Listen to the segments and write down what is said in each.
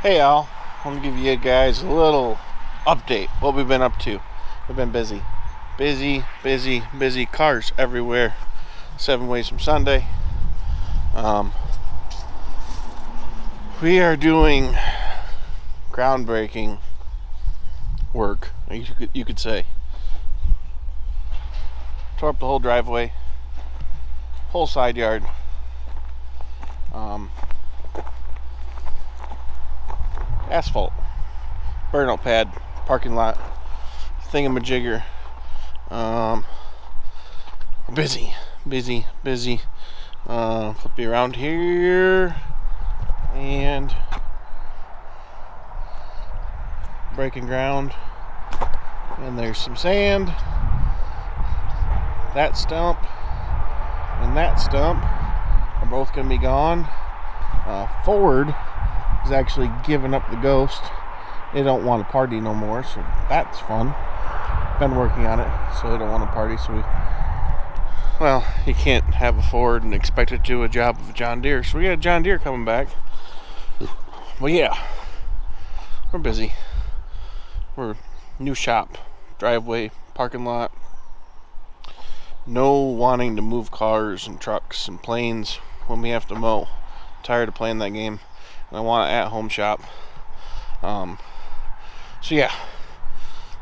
Hey Al, I want to give you guys a little update. What we've been up to. We've been busy. Busy. Cars everywhere. 7 ways from Sunday. We are doing groundbreaking work, you could say. Tore up the whole driveway, whole side yard. Asphalt, burnout pad, parking lot, thingamajigger. Busy. Flip you around here and breaking ground. And there's some sand. That stump and that stump are both going to be gone. Ford is actually giving up the ghost. They don't want to party no more, so that's fun. Been working on it, so they don't want to party. So you can't have a Ford and expect it to do a job of a John Deere. So we got a John Deere coming back. Well, yeah, we're busy. We're new shop, driveway, parking lot. No wanting to move cars and trucks and planes when we have to mow. Tired of playing that game. And I want an at-home shop. So yeah,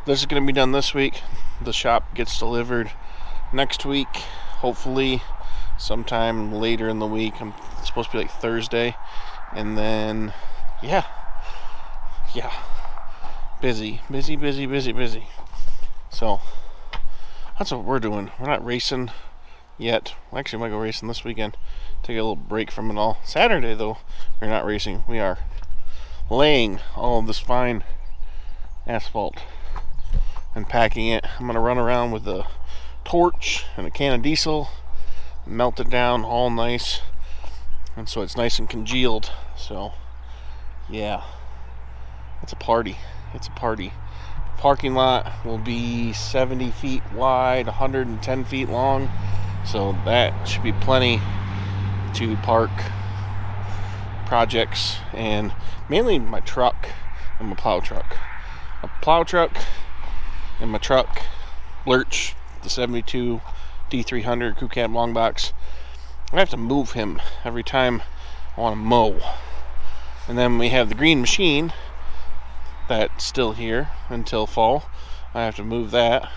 this is going to be done this week. The shop gets delivered next week, hopefully sometime later in the week. It's supposed to be like Thursday. And then, yeah. Busy. So, that's what we're doing. We're not racing yet. Well, actually, I might go racing this weekend. Take a little break from it all. Saturday, though, we're not racing. We are laying all of this fine asphalt and packing it. I'm going to run around with a torch and a can of diesel, melt it down all nice, and so it's nice and congealed. So, yeah, it's a party. Parking lot will be 70 feet wide, 110 feet long, so that should be plenty to park projects and mainly my truck and my plow truck. A plow truck and my truck, Lurch, the 72 D300 Crew Cab long box. I have to move him every time I want to mow. And then we have the green machine that's still here until fall. I have to move that.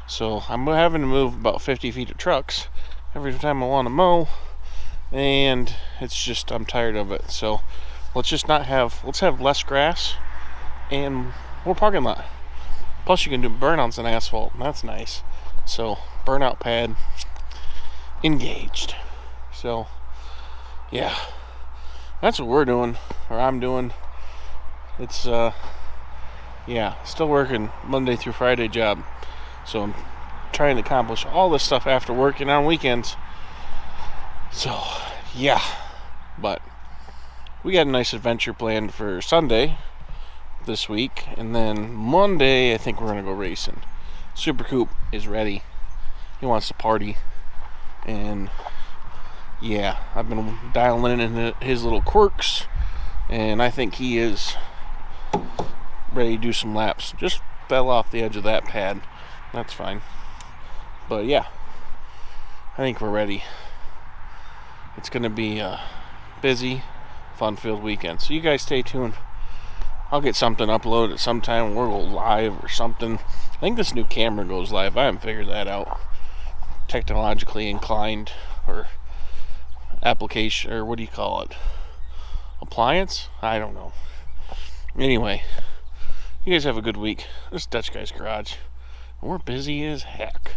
So I'm having to move about 50 feet of trucks every time I want to mow. And it's just, I'm tired of it. So let's have less grass and more parking lot. Plus you can do burnouts on asphalt, and that's nice. So burnout pad engaged. So yeah, that's what we're doing, or I'm doing. It's still working Monday through Friday job. So I'm trying to accomplish all this stuff after work and on weekends. So, yeah, but we got a nice adventure planned for Sunday this week, and then Monday I think we're going to go racing. Super Coupe is ready. He wants to party, and yeah, I've been dialing in his little quirks, and I think he is ready to do some laps. Just fell off the edge of that pad. That's fine. But yeah, I think we're ready. It's going to be a busy, fun-filled weekend. So you guys stay tuned. I'll get something uploaded at some time. We'll go live or something. I think this new camera goes live. I haven't figured that out. Technologically inclined, or application, or what do you call it? Appliance? I don't know. Anyway, you guys have a good week. This is Dutch Guy's Garage. We're busy as heck.